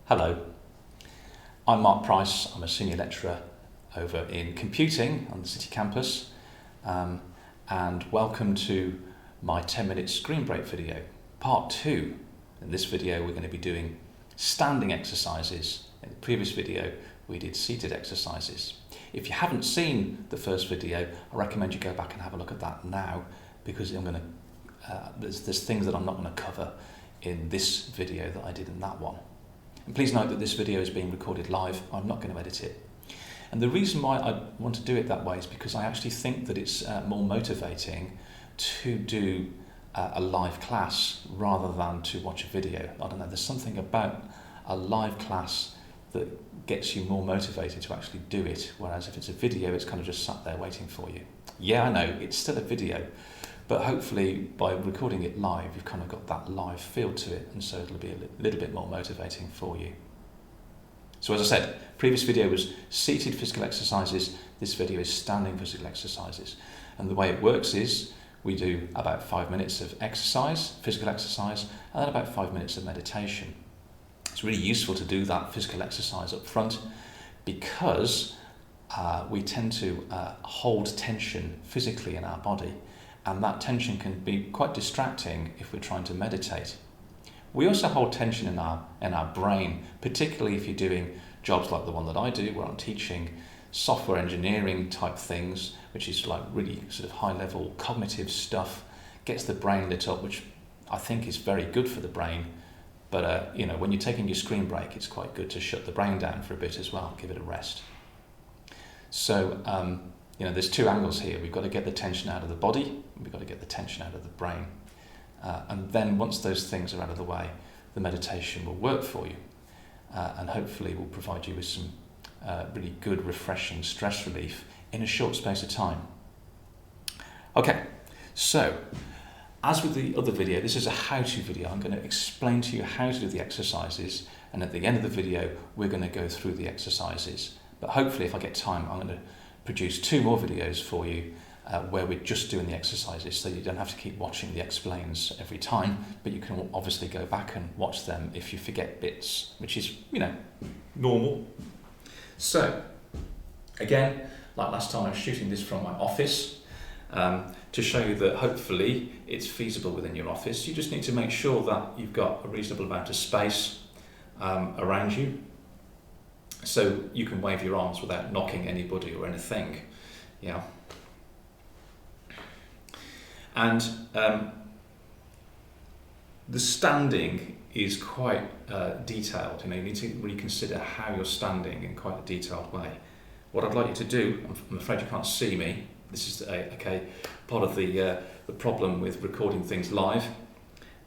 Hello, I'm Mark Price. I'm a senior lecturer over in computing on the City campus, and welcome to my 10-minute screen break video, part 2. In this video we're going to be doing standing exercises. In the previous video we did seated exercises. If you haven't seen the first video, I recommend you go back and have a look at that now, because there's things that I'm not going to cover in this video that I did in that one. And please note that this video is being recorded live. I'm not going to edit it. And the reason why I want to do it that way is because I actually think that it's more motivating to do a live class rather than to watch a video. I don't know, there's something about a live class that gets you more motivated to actually do it, whereas if it's a video, it's kind of just sat there waiting for you. Yeah, I know, it's still a video, but hopefully by recording it live, you've kind of got that live feel to it, and so it'll be a little bit more motivating for you. So as I said, previous video was seated physical exercises, this video is standing physical exercises. And the way it works is we do about 5 minutes of exercise, physical exercise, and then about 5 minutes of meditation. It's really useful to do that physical exercise up front because we tend to hold tension physically in our body. And that tension can be quite distracting if we're trying to meditate. We also hold tension in our brain, particularly if you're doing jobs like the one that I do, where I'm teaching software engineering type things, which is like really sort of high level cognitive stuff, gets the brain lit up, which I think is very good for the brain. But when you're taking your screen break, it's quite good to shut the brain down for a bit as well, give it a rest. So, there's two angles here. We've got to get the tension out of the body, we've got to get the tension out of the brain. And then once those things are out of the way, the meditation will work for you. And hopefully will provide you with some really good, refreshing stress relief in a short space of time. Okay, so as with the other video, this is a how-to video. I'm going to explain to you how to do the exercises, and at the end of the video, we're going to go through the exercises. But hopefully, if I get time, I'm going to produce 2 more videos for you where we're just doing the exercises, so you don't have to keep watching the explains every time, but you can obviously go back and watch them if you forget bits, which is, normal. So, again, like last time, I'm shooting this from my office to show you that hopefully it's feasible within your office. You just need to make sure that you've got a reasonable amount of space around you, so you can wave your arms without knocking anybody or anything. Yeah. And the standing is quite detailed. You need to really consider how you're standing in quite a detailed way. What I'd like you to do, I'm afraid you can't see me. This is part of the problem with recording things live.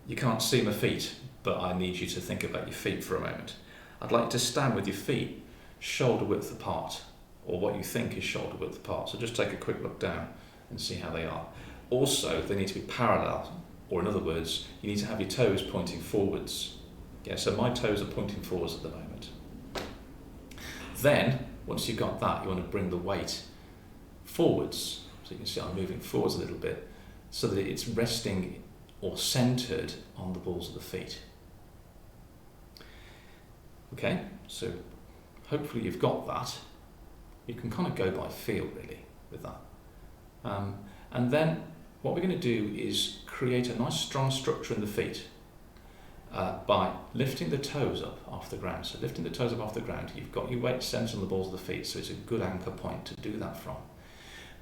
You can't see my feet, but I need you to think about your feet for a moment. I'd like you to stand with your feet shoulder width apart, or what you think is shoulder width apart. So just take a quick look down and see how they are. Also, they need to be parallel, or in other words, you need to have your toes pointing forwards. Yeah, so my toes are pointing forwards at the moment. Then, once you've got that, you want to bring the weight forwards. So you can see I'm moving forwards a little bit, so that it's resting or centered on the balls of the feet. Okay, so hopefully you've got that. You can kind of go by feel really with that. And then what we're going to do is create a nice strong structure in the feet by lifting the toes up off the ground. So lifting the toes up off the ground, you've got your weight centered on the balls of the feet, so it's a good anchor point to do that from.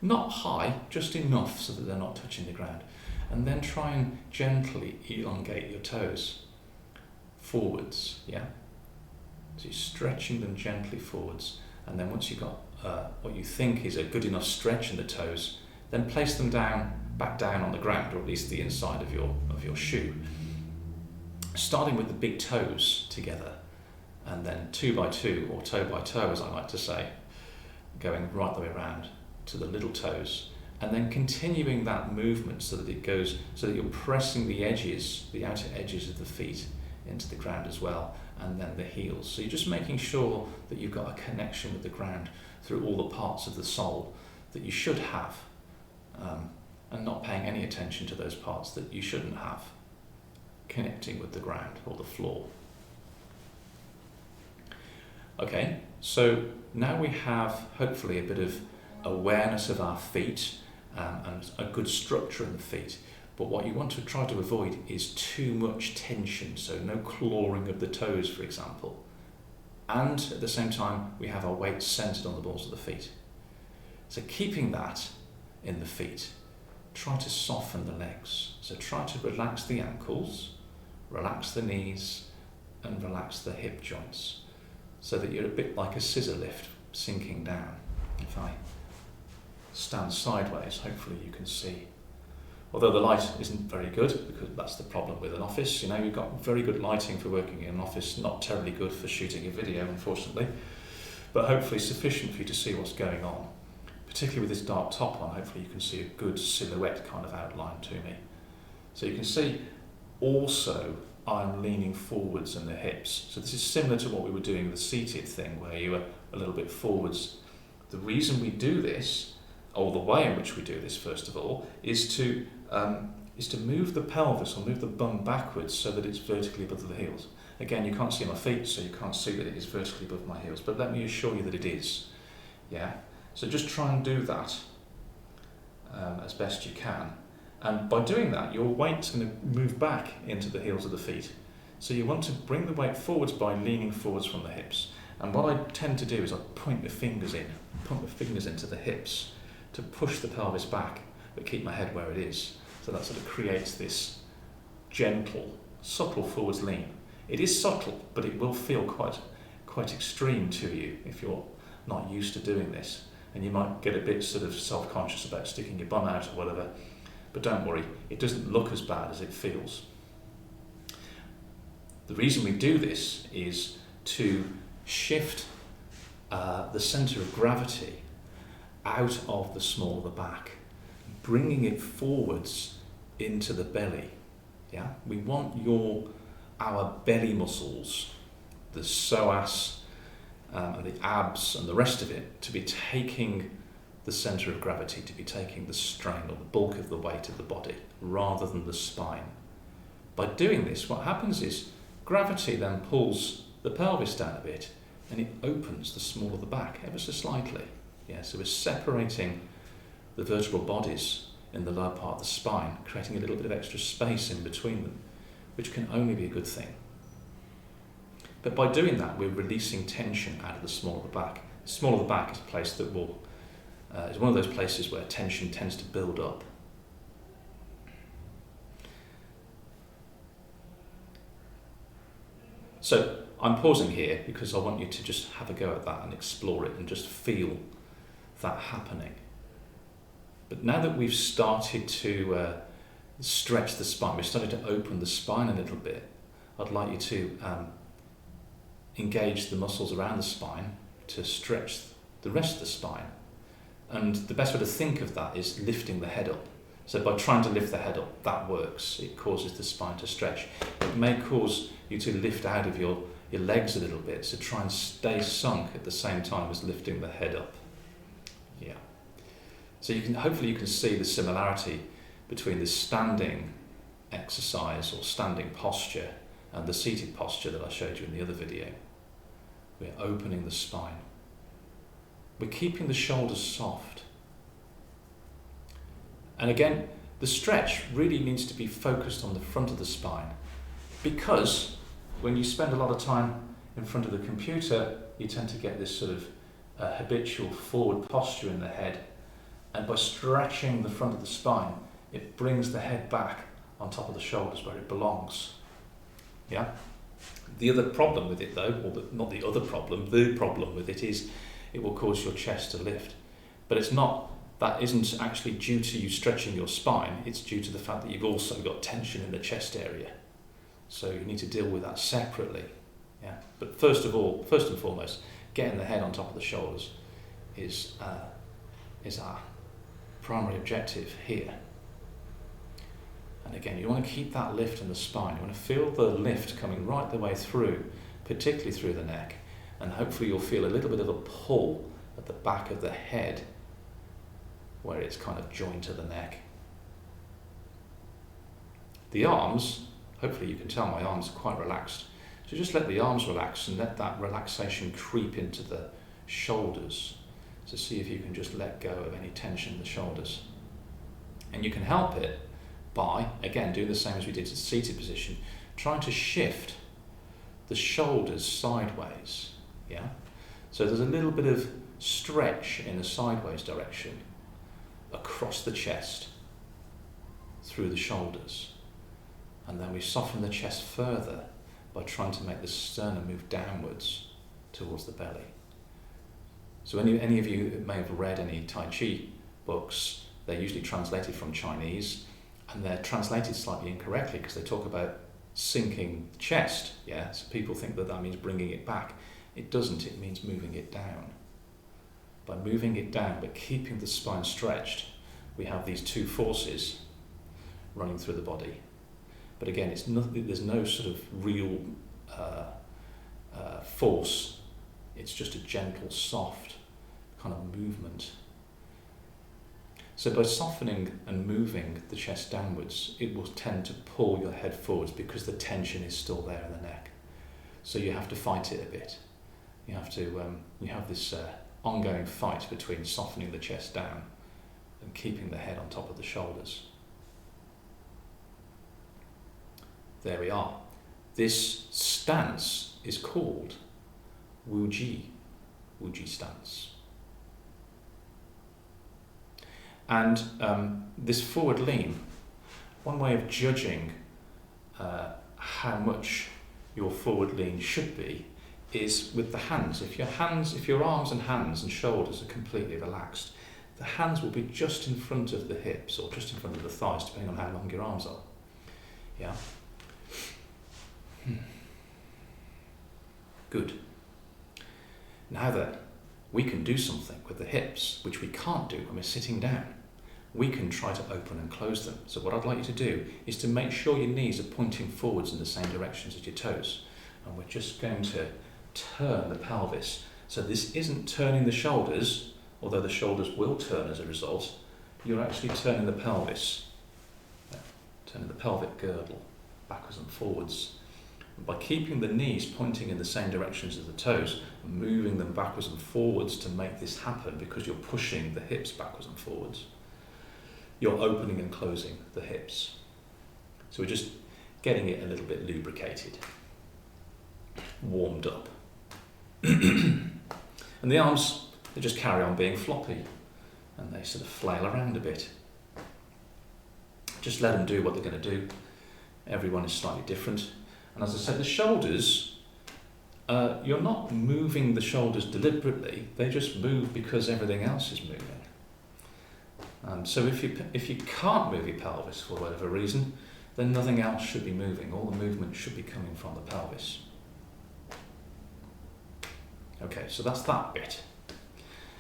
Not high, just enough so that they're not touching the ground. And then try and gently elongate your toes forwards, yeah? So you're stretching them gently forwards, and then once you've got what you think is a good enough stretch in the toes, then place them back down on the ground, or at least the inside of your shoe. Starting with the big toes together, and then 2 by 2, or toe by toe as I like to say, going right the way around to the little toes, and then continuing that movement so that you're pressing the outer edges of the feet into the ground as well, and then the heels. So you're just making sure that you've got a connection with the ground through all the parts of the sole that you should have, and not paying any attention to those parts that you shouldn't have, connecting with the ground or the floor. Okay, so now we have hopefully a bit of awareness of our feet and a good structure in the feet. But what you want to try to avoid is too much tension, so no clawing of the toes, for example. And at the same time, we have our weight centered on the balls of the feet. So keeping that in the feet, try to soften the legs. So try to relax the ankles, relax the knees, and relax the hip joints, so that you're a bit like a scissor lift sinking down. If I stand sideways, hopefully you can see. Although the light isn't very good, because that's the problem with an office. You know, you've got very good lighting for working in an office, not terribly good for shooting a video, unfortunately, but hopefully sufficient for you to see what's going on. Particularly with this dark top on, hopefully you can see a good silhouette kind of outline to me. So you can see also I'm leaning forwards in the hips. So this is similar to what we were doing with the seated thing, where you were a little bit forwards. The reason we do this, or the way in which we do this first of all, is to move the pelvis or move the bum backwards so that it's vertically above the heels. Again, you can't see my feet, so you can't see that it is vertically above my heels, but let me assure you that it is. Yeah. So just try and do that as best you can. And by doing that, your weight's going to move back into the heels of the feet. So you want to bring the weight forwards by leaning forwards from the hips. And what I tend to do is I point my fingers into the hips to push the pelvis back, but keep my head where it is. So that sort of creates this gentle, subtle forwards lean. It is subtle, but it will feel quite extreme to you if you're not used to doing this. And you might get a bit sort of self-conscious about sticking your bum out or whatever. But don't worry, it doesn't look as bad as it feels. The reason we do this is to shift the centre of gravity out of the small of the back, bringing it forwards into the belly. Yeah, we want our belly muscles, the psoas, and the abs and the rest of it, to be taking the centre of gravity, to be taking the strain or the bulk of the weight of the body rather than the spine. By doing this, what happens is gravity then pulls the pelvis down a bit and it opens the small of the back ever so slightly. Yeah, so we're separating the vertebral bodies in the lower part of the spine, creating a little bit of extra space in between them, which can only be a good thing. But by doing that, we're releasing tension out of the small of the back. The small of the back is a place that is one of those places where tension tends to build up. So I'm pausing here because I want you to just have a go at that and explore it and just feel that happening. But now that we've started to stretch the spine, we've started to open the spine a little bit, I'd like you to engage the muscles around the spine to stretch the rest of the spine. And the best way to think of that is lifting the head up. So by trying to lift the head up, that works. It causes the spine to stretch. It may cause you to lift out of your legs a little bit, so try and stay sunk at the same time as lifting the head up. Yeah. So hopefully you can see the similarity between the standing exercise or standing posture and the seated posture that I showed you in the other video. We're opening the spine. We're keeping the shoulders soft. And again, the stretch really needs to be focused on the front of the spine, because when you spend a lot of time in front of the computer, you tend to get this sort of habitual forward posture in the head. And by stretching the front of the spine, it brings the head back on top of the shoulders where it belongs. Yeah? The other problem with it though, the problem with it is it will cause your chest to lift. But that isn't actually due to you stretching your spine, it's due to the fact that you've also got tension in the chest area. So you need to deal with that separately. Yeah. But first and foremost, getting the head on top of the shoulders is our primary objective here. And again, you want to keep that lift in the spine. You want to feel the lift coming right the way through, particularly through the neck. And hopefully you'll feel a little bit of a pull at the back of the head, where it's kind of joined to the neck. The arms, hopefully you can tell my arms are quite relaxed. So just let the arms relax and let that relaxation creep into the shoulders. So see if you can just let go of any tension in the shoulders. And you can help it by, again, doing the same as we did to the seated position, trying to shift the shoulders sideways. Yeah. So there's a little bit of stretch in the sideways direction across the chest, through the shoulders. And then we soften the chest further by trying to make the sternum move downwards towards the belly. So any of you may have read any Tai Chi books, they're usually translated from Chinese, and they're translated slightly incorrectly because they talk about sinking the chest. Yeah, so people think that means bringing it back. It doesn't, it means moving it down. By moving it down but keeping the spine stretched, we have these two forces running through the body. But again, there's no sort of real force. It's just a gentle, soft kind of movement. So by softening and moving the chest downwards, it will tend to pull your head forwards because the tension is still there in the neck. So you have to fight it a bit. You have this ongoing fight between softening the chest down and keeping the head on top of the shoulders. There we are. This stance is called Wuji stance. And this forward lean, one way of judging how much your forward lean should be is with the hands. If your arms and hands and shoulders are completely relaxed, the hands will be just in front of the hips or just in front of the thighs, depending on how long your arms are. Yeah. Good. Now that we can do something with the hips, which we can't do when we're sitting down, we can try to open and close them. So what I'd like you to do is to make sure your knees are pointing forwards in the same directions as your toes. And we're just going to turn the pelvis. So this isn't turning the shoulders, although the shoulders will turn as a result. You're actually turning the pelvis, turning the pelvic girdle backwards and forwards. And by keeping the knees pointing in the same directions as the toes, and moving them backwards and forwards to make this happen, because you're pushing the hips backwards and forwards, you're opening and closing the hips. So we're just getting it a little bit lubricated, warmed up. And the arms, they just carry on being floppy and they sort of flail around a bit. Just let them do what they're going to do. Everyone is slightly different. And as I said, the shoulders, you're not moving the shoulders deliberately, they just move because everything else is moving. So if you can't move your pelvis for whatever reason, then nothing else should be moving. All the movement should be coming from the pelvis. Okay, so that's that bit.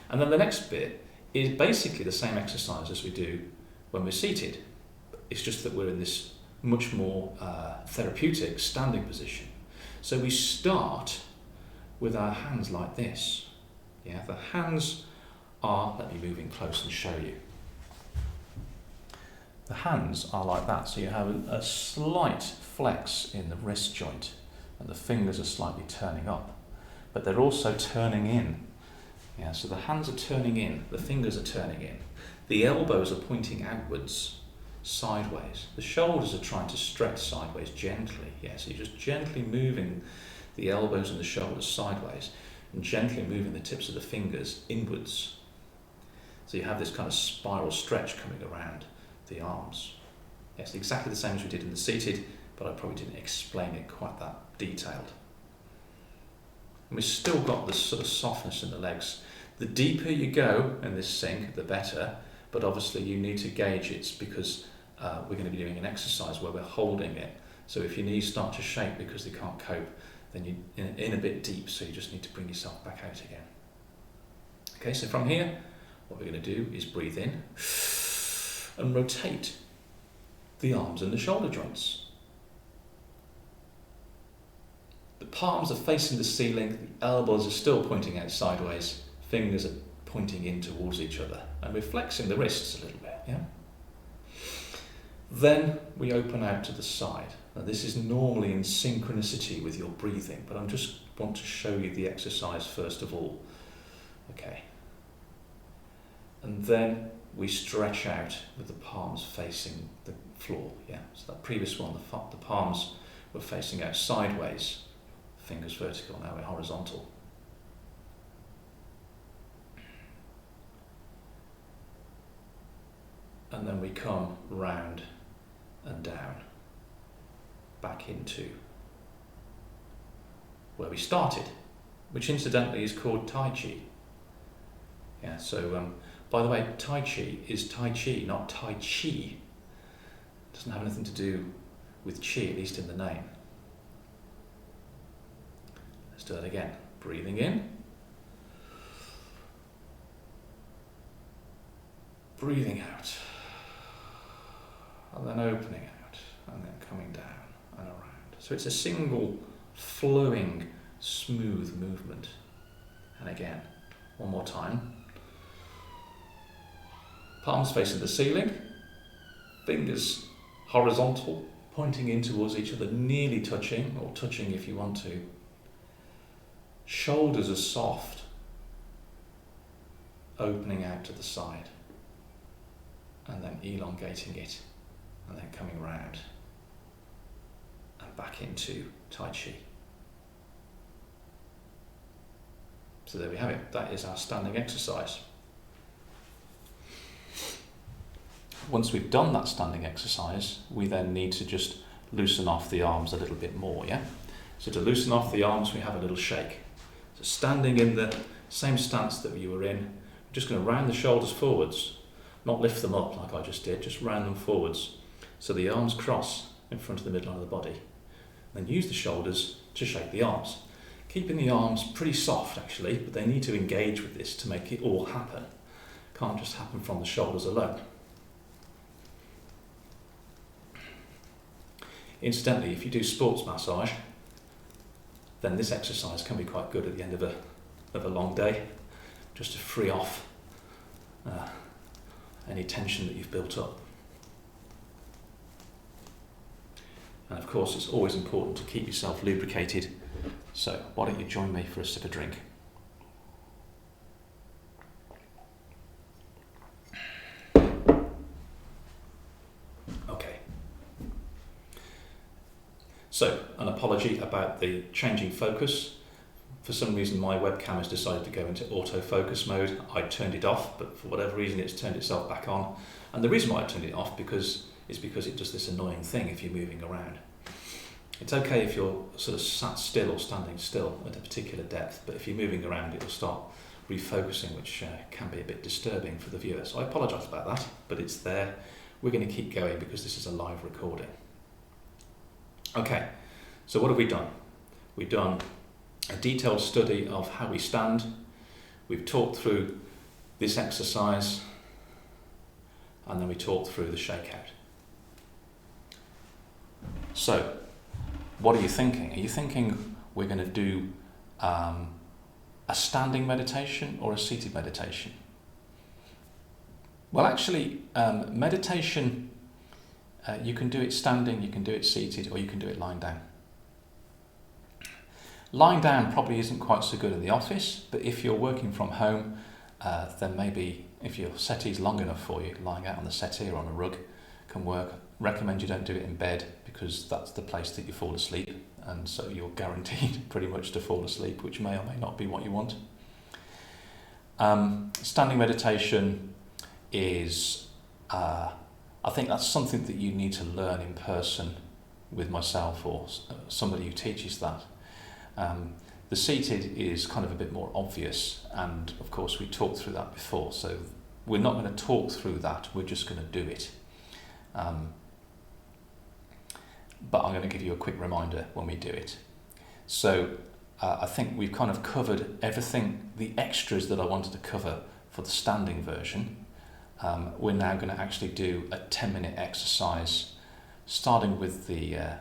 And then the next bit is basically the same exercise as we do when we're seated. It's just that we're in this much more therapeutic standing position. So we start with our hands like this. Yeah, the hands are, let me move in close and show you. The hands are like that, so you have a slight flex in the wrist joint and the fingers are slightly turning up, but they're also turning in. Yeah, so the hands are turning in, the fingers are turning in, the elbows are pointing outwards, sideways. The shoulders are trying to stretch sideways gently. Yeah, so you're just gently moving the elbows and the shoulders sideways and gently moving the tips of the fingers inwards. So you have this kind of spiral stretch coming around the arms. Yes, exactly the same as we did in the seated, but I probably didn't explain it quite that detailed. And we've still got this sort of softness in the legs. The deeper you go in this sink, the better, but obviously you need to gauge it because we're going to be doing an exercise where we're holding it. So if your knees start to shake because they can't cope, then you're in a bit deep, so you just need to bring yourself back out again. Okay, so from here, what we're going to do is breathe in and rotate the arms and the shoulder joints. The palms are facing the ceiling, the elbows are still pointing out sideways, fingers are pointing in towards each other, and we're flexing the wrists a little bit, yeah? Then we open out to the side. Now, this is normally in synchronicity with your breathing, but I just want to show you the exercise first of all. Okay. And then we stretch out with the palms facing the floor. Yeah. So that previous one, the palms were facing out sideways, fingers vertical. Now we're horizontal. And then we come round and down, back into where we started, which incidentally is called Tai Chi. Yeah, so by the way, Tai Chi is Tai Chi, not Tai Chi. It doesn't have anything to do with Chi, at least in the name. Let's do that again. Breathing in. Breathing out. And then opening out, and then coming down and around. So it's a single flowing, smooth movement. And again, one more time. Palms facing the ceiling, fingers horizontal, pointing in towards each other, nearly touching, or touching if you want to. Shoulders are soft, opening out to the side, and then elongating it, and then coming round and back into Tai Chi. So there we have it. That is our standing exercise. Once we've done that standing exercise, we then need to just loosen off the arms a little bit more, yeah? So to loosen off the arms, we have a little shake. So standing in the same stance that you were in, we're just going to round the shoulders forwards, not lift them up like I just did, just round them forwards. So the arms cross in front of the midline of the body. Then use the shoulders to shake the arms. Keeping the arms pretty soft actually, but they need to engage with this to make it all happen. Can't just happen from the shoulders alone. Incidentally, if you do sports massage, then this exercise can be quite good at the end of a long day, just to free off any tension that you've built up. And of course, it's always important to keep yourself lubricated. So why don't you join me for a sip of drink? Okay. So, an apology about the changing focus. For some reason my webcam has decided to go into autofocus mode. I turned it off, but for whatever reason it's turned itself back on. And the reason why I turned it off is because it does this annoying thing if you're moving around. It's okay if you're sort of sat still or standing still at a particular depth, but if you're moving around it will start refocusing, which can be a bit disturbing for the viewer. So I apologise about that, but it's there. We're going to keep going because this is a live recording. Okay, so what have we done? We've done a detailed study of how we stand. We've talked through this exercise, and then we talked through the shakeout. So, what are you thinking? Are you thinking we're going to do a standing meditation or a seated meditation? Well, actually, meditation, you can do it standing, you can do it seated, or you can do it lying down. Lying down probably isn't quite so good in the office, but if you're working from home, then maybe if your settee's long enough for you, lying out on the settee or on a rug can work. Recommend you don't do it in bed because that's the place that you fall asleep, and so you're guaranteed pretty much to fall asleep, which may or may not be what you want. Standing meditation is, I think that's something that you need to learn in person with myself or somebody who teaches that. The seated is kind of a bit more obvious, and of course we talked through that before, so we're not going to talk through that, we're just going to do it. But I'm going to give you a quick reminder when we do it. So I think we've kind of covered everything, the extras that I wanted to cover for the standing version. We're now going to actually do a 10-minute exercise, starting with the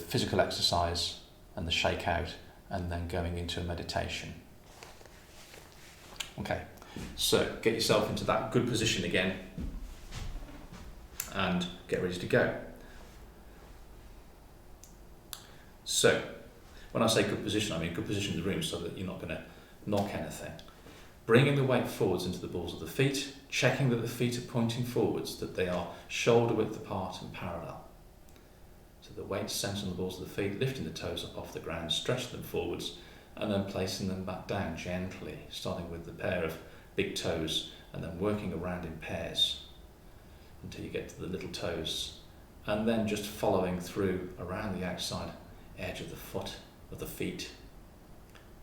physical exercise and the shakeout, and then going into a meditation. Okay, so get yourself into that good position again and get ready to go. So, when I say good position, I mean good position in the room so that you're not going to knock anything. Bringing the weight forwards into the balls of the feet, checking that the feet are pointing forwards, that they are shoulder width apart and parallel. So the weight centered on the balls of the feet, lifting the toes up off the ground, stretching them forwards, and then placing them back down gently, starting with the pair of big toes and then working around in pairs until you get to the little toes, and then just following through around the outside edge of the foot, of the feet,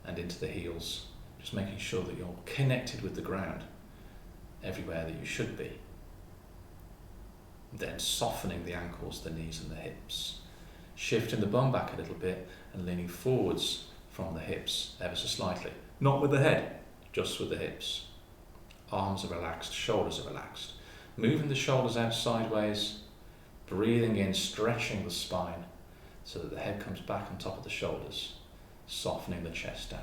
and into the heels, just making sure that you're connected with the ground everywhere that you should be. Then softening the ankles, the knees and the hips, shifting the bum back a little bit and leaning forwards from the hips ever so slightly, not with the head, just with the hips. Arms are relaxed, shoulders are relaxed, moving the shoulders out sideways, breathing in, stretching the spine so that the head comes back on top of the shoulders, softening the chest down.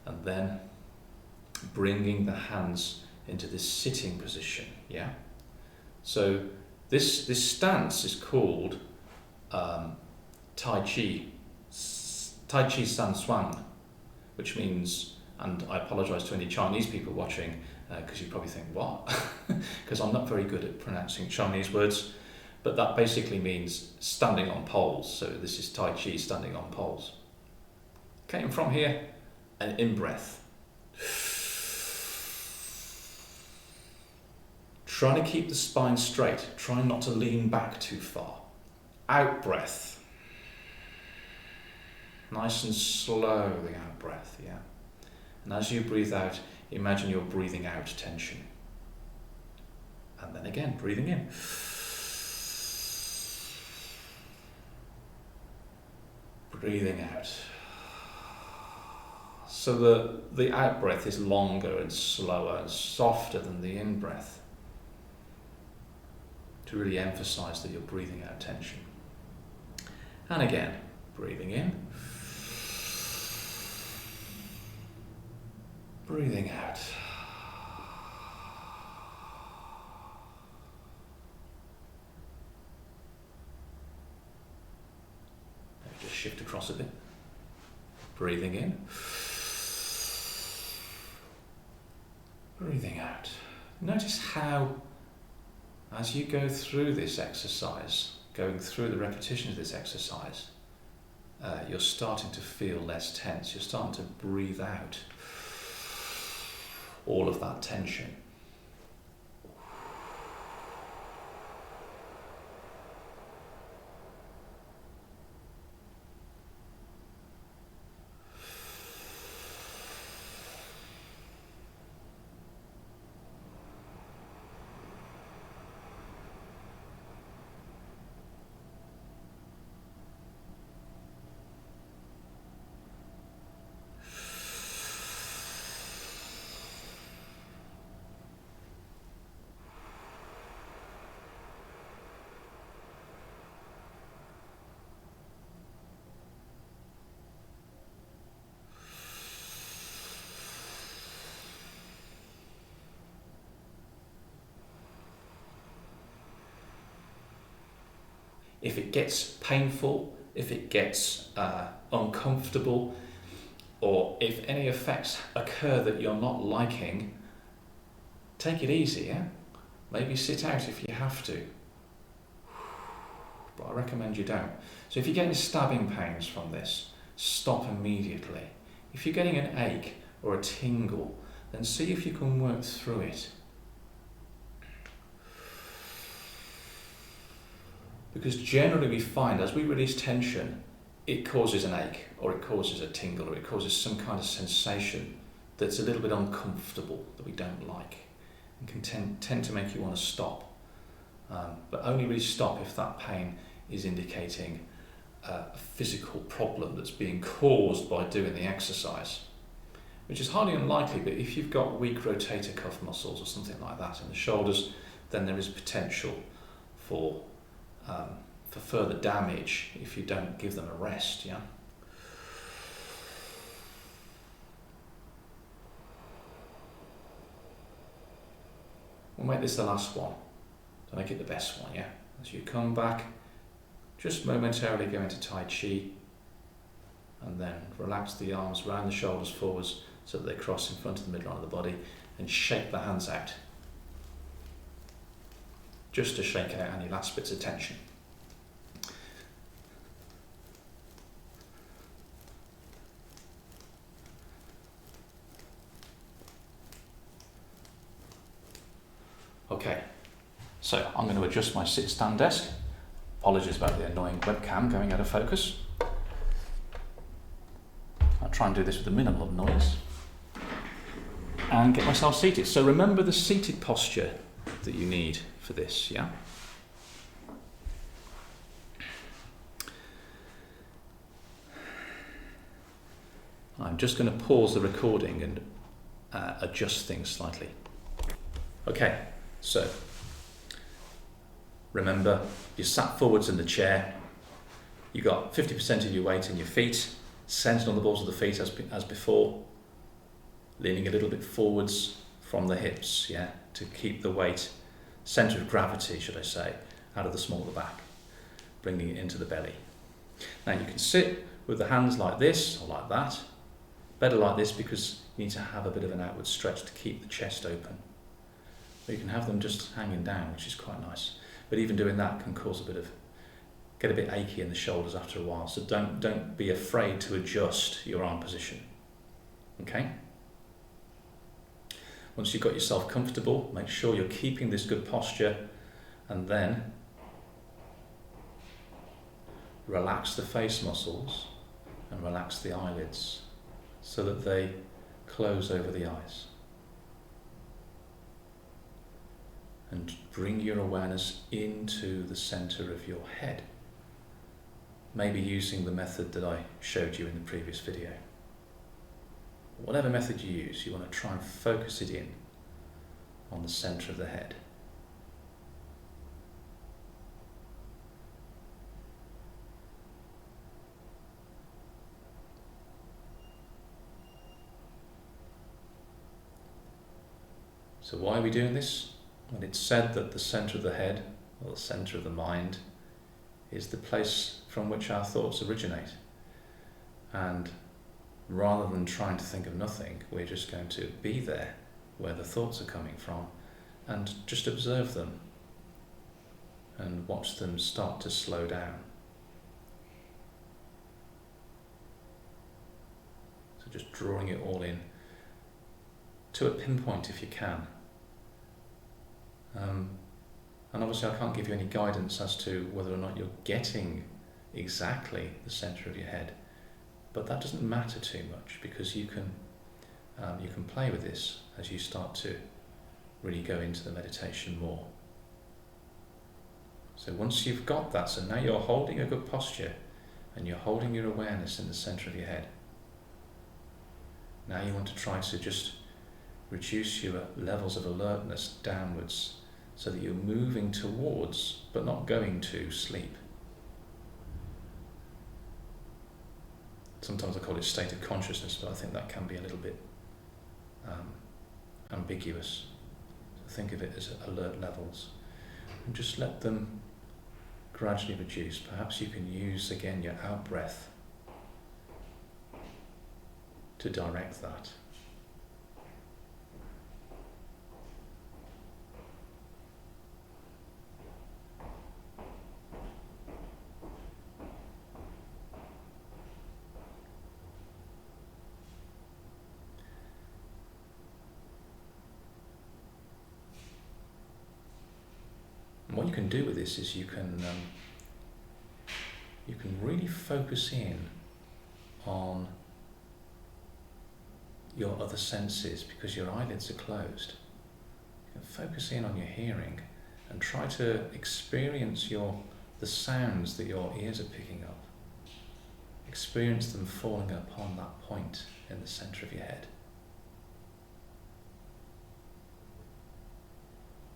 And then bringing the hands into this sitting position, yeah? So this stance is called Tai Chi San Suan, which means, and I apologise to any Chinese people watching, because you probably think, what? Because I'm not very good at pronouncing Chinese words, but that basically means standing on poles. So this is Tai Chi, standing on poles. Okay, and from here, an in-breath. Trying to keep the spine straight, trying not to lean back too far. Out-breath. Nice and slow, the out-breath, yeah. And as you breathe out, imagine you're breathing out tension. And then again, breathing in. Breathing out. So the out-breath is longer and slower and softer than the in-breath, to really emphasize that you're breathing out tension. And again, breathing in. Breathing out. Let me just shift across a bit. Breathing in. Breathing out. Notice how, as you go through this exercise, going through the repetition of this exercise, you're starting to feel less tense. You're starting to breathe out all of that tension. If it gets painful, if it gets uncomfortable, or if any effects occur that you're not liking, take it easy, yeah? Maybe sit out if you have to. But I recommend you don't. So if you're getting stabbing pains from this, stop immediately. If you're getting an ache or a tingle, then see if you can work through it. Because generally we find as we release tension, it causes an ache, or it causes a tingle, or it causes some kind of sensation that's a little bit uncomfortable, that we don't like, and can tend to make you want to stop. But only really stop if that pain is indicating a physical problem that's being caused by doing the exercise, which is highly unlikely, but if you've got weak rotator cuff muscles or something like that in the shoulders, then there is potential for further damage if you don't give them a rest, yeah? We'll make this the last one to make it the best one, yeah? As you come back, just momentarily go into Tai Chi, and then relax the arms round the shoulders forwards so that they cross in front of the midline of the body, and shake the hands out. Just to shake out any last bits of tension. Okay, so I'm going to adjust my sit-stand desk. Apologies about the annoying webcam going out of focus. I'll try and do this with a minimal of noise. And get myself seated. So remember the seated posture that you need for this, yeah? I'm just going to pause the recording and adjust things slightly. Okay, so remember you're sat forwards in the chair, you've got 50% of your weight in your feet, centered on the balls of the feet as before, leaning a little bit forwards from the hips, yeah, to keep the weight, centre of gravity, should I say, out of the small of the back, bringing it into the belly. Now you can sit with the hands like this or like that. Better like this because you need to have a bit of an outward stretch to keep the chest open. Or you can have them just hanging down, which is quite nice. But even doing that can cause get a bit achy in the shoulders after a while. So don't be afraid to adjust your arm position. Okay? Once you've got yourself comfortable, make sure you're keeping this good posture, and then relax the face muscles and relax the eyelids so that they close over the eyes. And bring your awareness into the center of your head, maybe using the method that I showed you in the previous video. Whatever method you use, you want to try and focus it in on the center of the head. So why are we doing this? Well, it's said that the center of the head, or the center of the mind, is the place from which our thoughts originate. And rather than trying to think of nothing, we're just going to be there where the thoughts are coming from and just observe them and watch them start to slow down. So just drawing it all in to a pinpoint if you can. And obviously I can't give you any guidance as to whether or not you're getting exactly the center of your head, but that doesn't matter too much because you can play with this as you start to really go into the meditation more. So once you've got that, so now you're holding a good posture and you're holding your awareness in the center of your head. Now you want to try to just reduce your levels of alertness downwards so that you're moving towards, but not going to, sleep. Sometimes I call it state of consciousness, but I think that can be a little bit ambiguous. So think of it as alert levels. And just let them gradually reduce. Perhaps you can use again your out breath to direct that. And what you can do with this is you can really focus in on your other senses because your eyelids are closed. You can focus in on your hearing and try to experience the sounds that your ears are picking up. Experience them falling upon that point in the center of your head.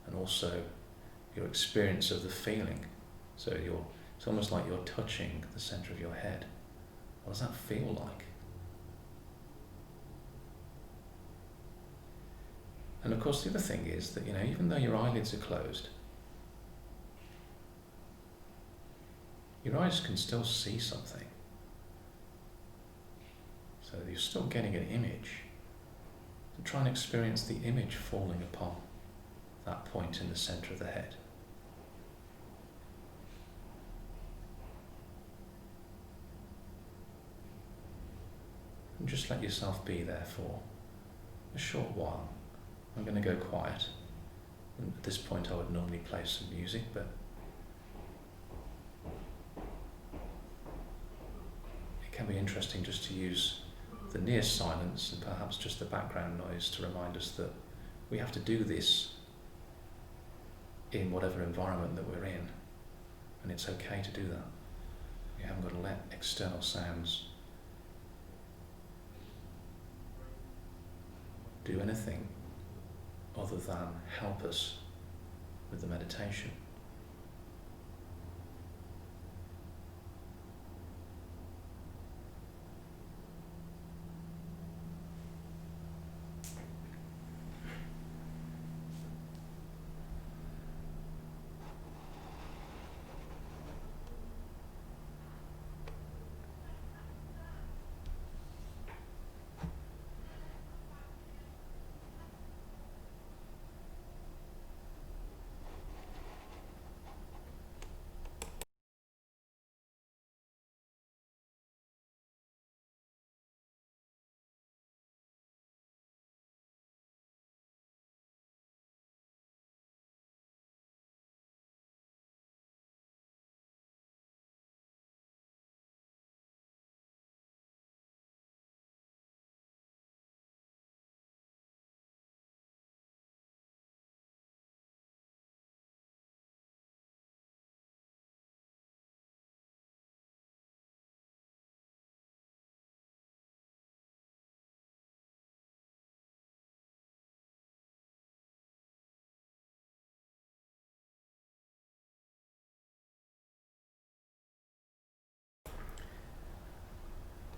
And also your experience of the feeling. So it's almost like you're touching the center of your head. What does that feel like? And of course the other thing is that, even though your eyelids are closed, your eyes can still see something. So you're still getting an image. So try and experience the image falling upon that point in the centre of the head. And just let yourself be there for a short while. I'm going to go quiet. And at this point I would normally play some music, but it can be interesting just to use the near silence and perhaps just the background noise to remind us that we have to do this in whatever environment that we're in, and it's okay to do that. We haven't got to let external sounds do anything other than help us with the meditation.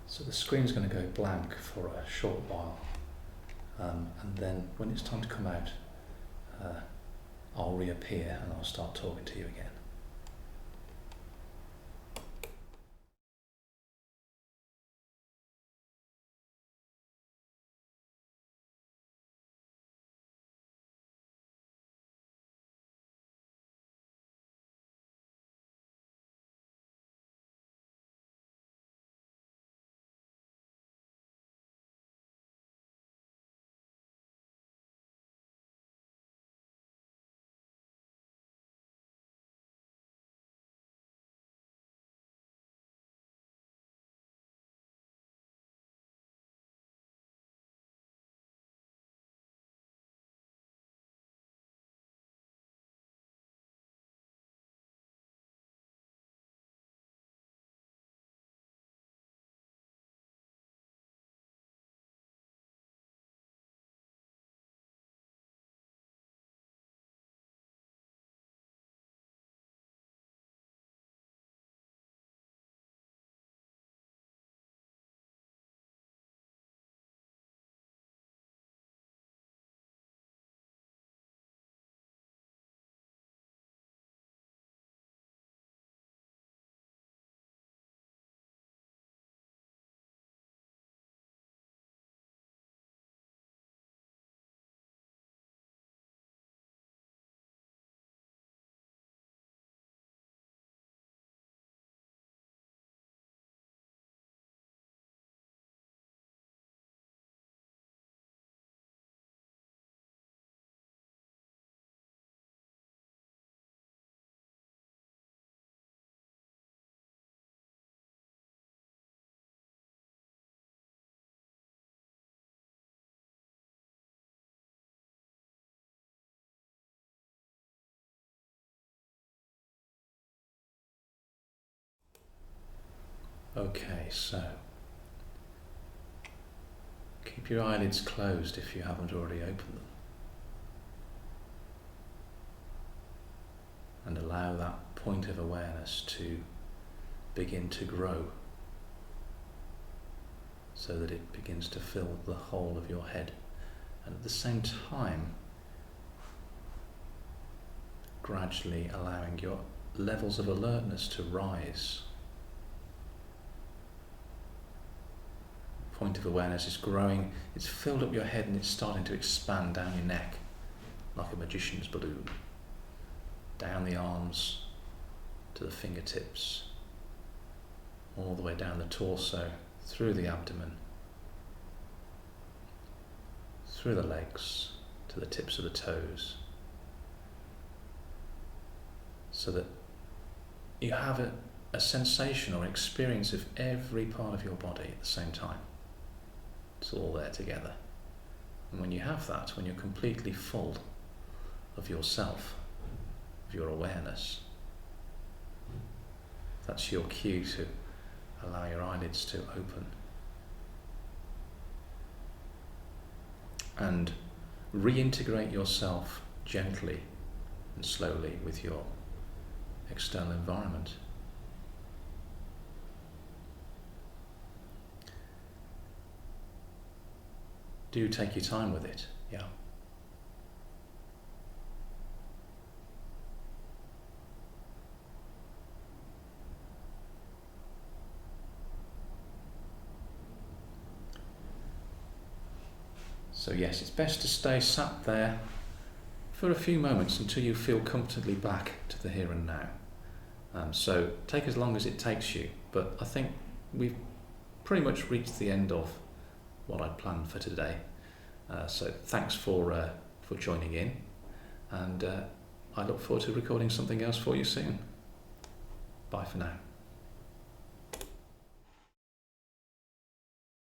So the screen's going to go blank for a short while, and then when it's time to come out, I'll reappear and I'll start talking to you again. Okay, so keep your eyelids closed if you haven't already opened them, and allow that point of awareness to begin to grow so that it begins to fill the whole of your head, and at the same time gradually allowing your levels of alertness to rise. Point of awareness is growing, it's filled up your head and it's starting to expand down your neck like a magician's balloon. Down the arms to the fingertips, all the way down the torso, through the abdomen, through the legs to the tips of the toes, so that you have a sensation or experience of every part of your body at the same time. It's all there together. And when you have that, when you're completely full of yourself, of your awareness, that's your cue to allow your eyelids to open and reintegrate yourself gently and slowly with your external environment. Do take your time with it, yeah. So yes, it's best to stay sat there for a few moments until you feel comfortably back to the here and now. So take as long as it takes you, but I think we've pretty much reached the end of what I'd planned for today. So thanks for joining in, and I look forward to recording something else for you soon. Bye for now.